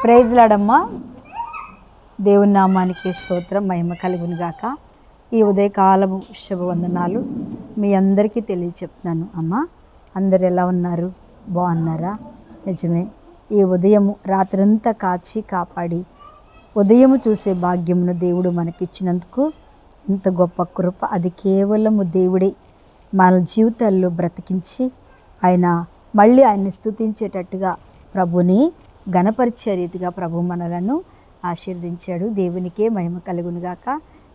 Praise లాడమ్మా. దేవుని నామానికి స్తోత్రం, మహిమ కలుగును గాక. ఈ ఉదయకాలము శుభవందనాలు మీ అందరికీ తెలియచెప్తున్నాను. అమ్మ, అందరు ఎలా ఉన్నారు? బాగున్నారా? నిజమే, ఈ ఉదయము రాత్రంతా కాచి కాపాడి ఉదయము చూసే భాగ్యమును దేవుడు మనకిచ్చినందుకు ఎంత గొప్ప కృప. అది కేవలము దేవుడే మన జీవితాల్లో బ్రతికించి మళ్ళీ ఆయన్ని స్తుతించేటట్టుగా ప్రభుని ఘనపరిచే రీతిగా ప్రభు మనలను ఆశీర్వదించాడు. దేవునికే మహిమ కలుగునుగాక.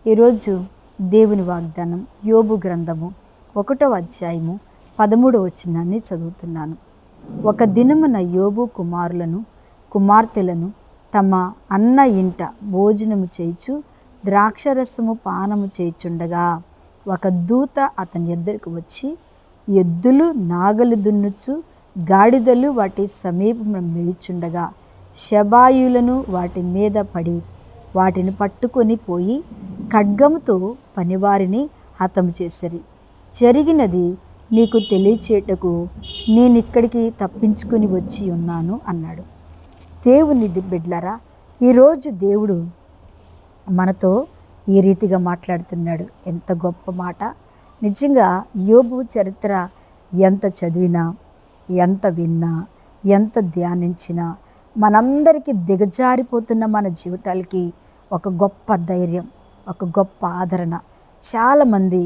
ఈరోజు దేవుని వాగ్దానం యోబు గ్రంథము 1వ అధ్యాయము 13వ వచనాన్ని చదువుతున్నాను. ఒక దినమున యోబు కుమార్తెలను తమ అన్న ఇంట భోజనము చేయుచు ద్రాక్షరసము పానము చేయుచుండగా ఒక దూత అతని ఎద్దరికి వచ్చి, ఎద్దులు నాగలి దున్నుచు గాడిదలు వాటి సమీపమున మేయుచుండగా శబాయులను వాటి మీద పడి వాటిని పట్టుకొని పోయి ఖడ్గముతో పనివారిని హతము చేసిరి. జరిగినది నీకు తెలియచేటకు నేనిక్కడికి తప్పించుకొని వచ్చి ఉన్నాను అన్నాడు. దేవుని బిడ్డలారా, ఈరోజు దేవుడు మనతో ఈ రీతిగా మాట్లాడుతున్నాడు. ఎంత గొప్ప మాట! నిజంగా యోబు చరిత్ర ఎంత చదివినా, ఎంత విన్నా, ఎంత ధ్యానించినా మనందరికీ దిగజారిపోతున్న మన జీవితాలకి ఒక గొప్ప ధైర్యం, ఒక గొప్ప ఆదరణ. చాలామంది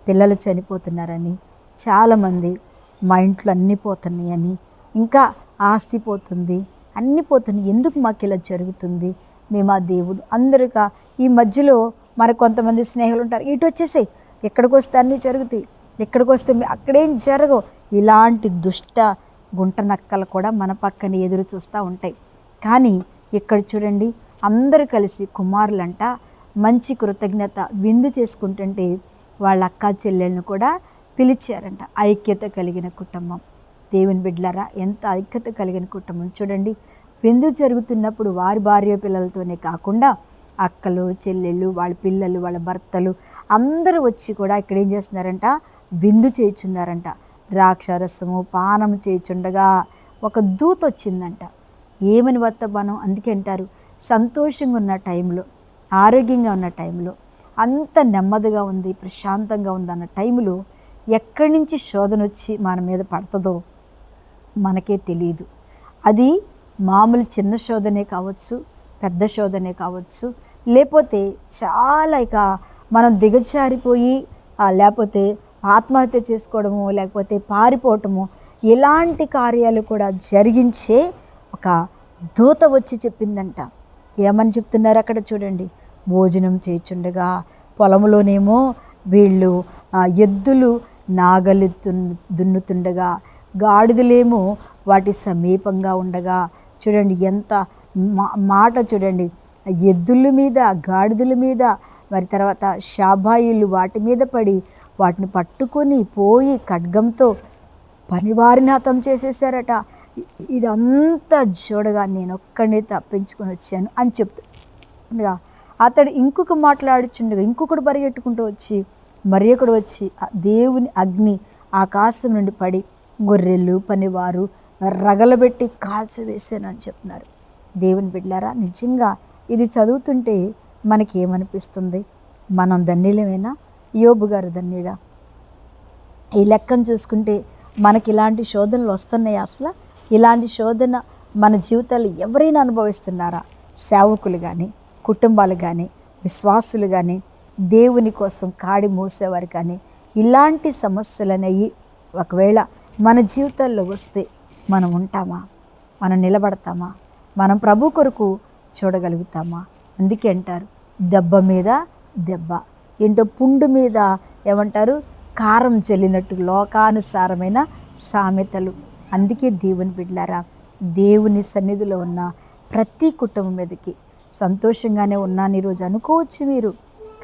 పిల్లలు చనిపోతున్నారని, చాలామంది మా ఇంట్లో అన్నీ పోతున్నాయని, ఇంకా ఆస్తి పోతుంది, అన్నీ పోతున్నాయి, ఎందుకు మాకు ఇలా జరుగుతుంది? మేము ఆ దేవుడు అందరిగా ఈ మధ్యలో మరి కొంతమంది స్నేహితులు ఉంటారు, ఇటు వచ్చేసాయి, ఎక్కడికి వస్తే అన్నీ జరుగుతాయి, ఎక్కడికి వస్తే అక్కడేం జరగవు. ఇలాంటి దుష్ట గుంట నక్కలు కూడా మన పక్కన ఎదురు చూస్తూ ఉంటాయి. కానీ ఇక్కడ చూడండి, అందరూ కలిసి కుమారులంట మంచి కృతజ్ఞత విందు చేసుకుంటుంటే వాళ్ళ అక్క చెల్లెళ్ళను కూడా పిలిచారంట. ఐక్యత కలిగిన కుటుంబం. దేవుని బిడ్డలారా, ఎంత ఐక్యత కలిగిన కుటుంబం చూడండి. విందు జరుగుతున్నప్పుడు వారి భార్య పిల్లలతోనే కాకుండా అక్కలు చెల్లెళ్ళు, వాళ్ళ పిల్లలు, వాళ్ళ భర్తలు అందరూ వచ్చి కూడా ఇక్కడ ఏం చేస్తున్నారంట? విందు చేయుచున్నారంట. ద్రాక్షరసము పానము చేయుచుండగా ఒక దూత వచ్చిందంట. ఏమని వర్తమానం? అందుకే అంటారు, సంతోషంగా ఉన్న టైంలో, ఆరోగ్యంగా ఉన్న టైంలో, అంత నెమ్మదిగా ఉంది, ప్రశాంతంగా ఉంది అన్న టైంలో ఎక్కడి నుంచి శోధన వచ్చి మన మీద పడుతుందో మనకే తెలియదు. అది మామూలు చిన్న శోధనే కావచ్చు, పెద్ద శోధనే కావచ్చు, లేకపోతే చాలా మనం దిగజారిపోయి లేకపోతే ఆత్మహత్య చేసుకోవడము, లేకపోతే పారిపోవటము, ఇలాంటి కార్యాలు కూడా జరిగించే ఒక దూత వచ్చి చెప్పిందంట. ఏమని చెప్తున్నారు అక్కడ చూడండి. భోజనం చేయుచుండగా పొలంలోనేమో వీళ్ళు ఎద్దులు నాగలి దున్నుతుండగా గాడిదలేమో వాటి సమీపంగా ఉండగా చూడండి, ఎంత మాట చూడండి. ఎద్దుల మీద, గాడిదల మీద, మరి తర్వాత షాబాయిలు వాటి మీద పడి వాటిని పట్టుకొని పోయి ఖడ్గంతో పనివారిని హతం చేసేసారట. ఇదంతా చూడగా నేను ఒక్కడినే తప్పించుకొని వచ్చాను అని చెప్తా. అతడు ఇంకొక మాట్లాడుచుండగా ఇంకొకడు పరిగెట్టుకుంటూ వచ్చి మరి ఒకడు వచ్చి దేవుని అగ్ని ఆకాశం నుండి పడి గొర్రెలు పనివారు రగలబెట్టి కాల్చివేశాను అని చెప్తున్నారు. దేవుని బిడ్డలారా, నిజంగా ఇది చదువుతుంటే మనకి ఏమనిపిస్తుంది? మనం ధన్యులమేనా? యోబు గారు ధన్యుడా? ఈ లెక్కను చూసుకుంటే మనకి ఇలాంటి శోధనలు వస్తున్నాయి? అసలు ఇలాంటి శోధన మన జీవితాలు ఎవరైనా అనుభవిస్తున్నారా? సేవకులు కానీ, కుటుంబాలు కానీ, విశ్వాసులు కానీ, దేవుని కోసం కాడి మోసేవారు కానీ, ఇలాంటి సమస్యలు అనేవి ఒకవేళ మన జీవితాల్లో వస్తే మనం ఉంటామా? మనం నిలబడతామా? మనం ప్రభు కొరకు చూడగలుగుతామా? అందుకే అంటారు, దెబ్బ మీద దెబ్బ, ఏంటో పుండు మీద ఏమంటారు? కారం చల్లినట్టు లోకానుసారమైన సామెతలు. అందుకే దేవుని బిడ్డలారా, దేవుని సన్నిధిలో ఉన్న ప్రతి కుటుంబం మీదకి సంతోషంగానే ఉన్నాను ఈరోజు అనుకోవచ్చు మీరు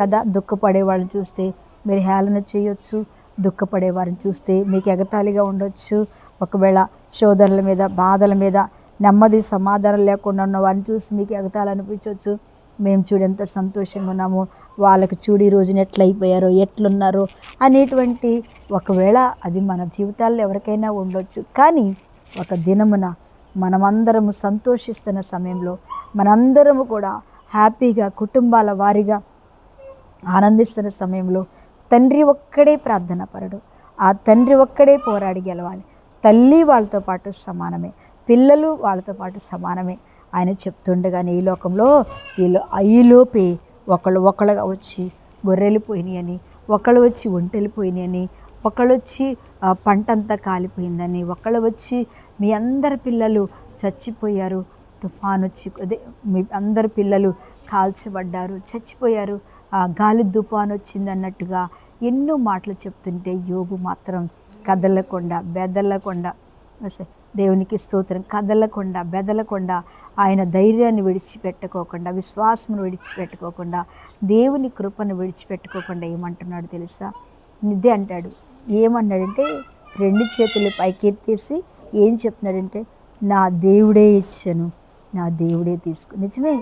కదా. దుఃఖపడే వాళ్ళని చూస్తే మీరు హేళన చేయొచ్చు, దుఃఖపడే వారిని చూస్తే మీకు ఎగతాళిగా ఉండొచ్చు. ఒకవేళ సోదరుల మీద, బాధల మీద నెమ్మది సమాధానం లేకుండా ఉన్న వారిని చూసి మీకు ఎగతాళి అనిపించవచ్చు. మేము చూడు ఎంత సంతోషంగా ఉన్నామో, వాళ్ళకి చూడు ఈ రోజున ఎట్లయిపోయారో, ఎట్లున్నారో అనేటువంటి ఒకవేళ అది మన జీవితాల్లో ఎవరికైనా ఉండొచ్చు. కానీ ఒక దినమున మనమందరము సంతోషిస్తున్న సమయంలో, మనందరము కూడా హ్యాపీగా కుటుంబాల వారీగా ఆనందిస్తున్న సమయంలో తండ్రి ఒక్కడే ప్రార్థన పరుడు. ఆ తండ్రి ఒక్కడే పోరాడి గెలవాలి. తల్లి వాళ్ళతో పాటు సమానమే, పిల్లలు వాళ్ళతో పాటు సమానమే. ఆయన చెప్తుండగానే ఈ లోకంలో వీళ్ళు అయ్యిలోపే ఒకళ్ళుగా వచ్చి గొర్రెలు పోయినాయని, ఒకళ్ళు వచ్చి ఒంటెలు పోయినాయని, ఒకళ్ళు వచ్చి పంటంతా కాలిపోయిందని, ఒకళ్ళు వచ్చి మీ అందరి పిల్లలు చచ్చిపోయారు, తుఫాను వచ్చి మీ అందరి పిల్లలు కాల్చబడ్డారు, చచ్చిపోయారు, గాలి తుఫాను వచ్చింది అన్నట్టుగా ఎన్నో మాటలు చెప్తుంటే యోబు మాత్రం కదలకుండా బెదలకుండా, దేవునికి స్తోత్రం, కదలకుండా బెదలకుండా ఆయన ధైర్యాన్ని విడిచిపెట్టుకోకుండా, విశ్వాసం విడిచిపెట్టుకోకుండా, దేవుని కృపను విడిచిపెట్టుకోకుండా ఏమంటున్నాడు తెలుసా? ఇదే అంటాడు. ఏమన్నాడంటే 2 చేతులు పైకెత్తేసి ఏం చెప్తున్నాడంటే, నా దేవుడే ఇచ్చాను, నా దేవుడే తీసుకో. నిజమే,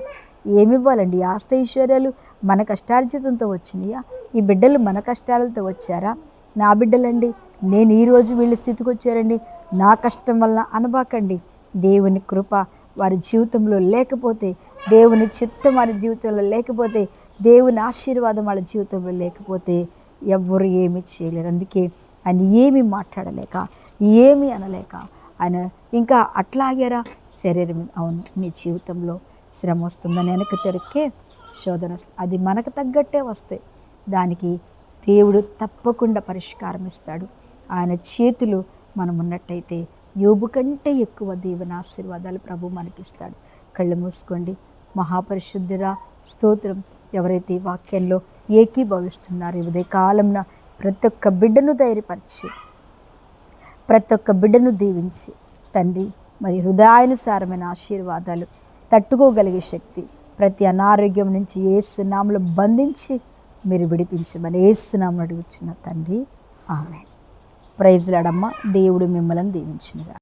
ఏమివ్వాలండి? ఆస్తి ఐశ్వర్యాలు మన కష్టార్జితంతో వచ్చినాయా? ఈ బిడ్డలు మన కష్టాలతో వచ్చారా? నా బిడ్డలండి, నేను ఈరోజు వీళ్ళ స్థితికి వచ్చారండి నా కష్టం వల్ల అనబాకండి. దేవుని కృప వారి జీవితంలో లేకపోతే, దేవుని చిత్తం వారి జీవితంలో లేకపోతే, దేవుని ఆశీర్వాదం వాళ్ళ జీవితంలో లేకపోతే ఎవ్వరు ఏమీ చేయలేరు. అందుకే ఆయన ఏమీ మాట్లాడలేక, ఏమీ అనలేక ఆయన ఇంకా అట్లాగారా శరీరం మీద. అవును, మీ జీవితంలో శ్రమ వస్తుందని వెనక తెరికే శోధన వస్తుంది. అది మనకు తగ్గట్టే వస్తాయి. దానికి దేవుడు తప్పకుండా పరిష్కారం ఇస్తాడు. ఆయన చేతులు మనం ఉన్నట్టయితే యోబు కంటే ఎక్కువ దేవుని ఆశీర్వాదాలు ప్రభు మనకిస్తాడు. కళ్ళు మూసుకోండి. మహాపరిశుద్ధుడా స్తోత్రం. ఎవరైతే ఈ వాక్యంలో ఏకీభవిస్తున్నారో ఈ ఉదయ కాలంన ప్రతి ఒక్క బిడ్డను ధైర్యపరిచి, ప్రతి ఒక్క బిడ్డను దీవించి తండ్రి, మరి హృదయానుసారమైన ఆశీర్వాదాలు, తట్టుకోగలిగే శక్తి, ప్రతి అనారోగ్యం నుంచి యేసు నామములో బంధించి మీరు విడిపించమని యేసు నామములో అడుగుచున్న తండ్రి, ఆమేన్. ప్రైజ్ లార్డ్ అమ్మ. దేవుడు మిమ్మల్ని దీవించునుగాక.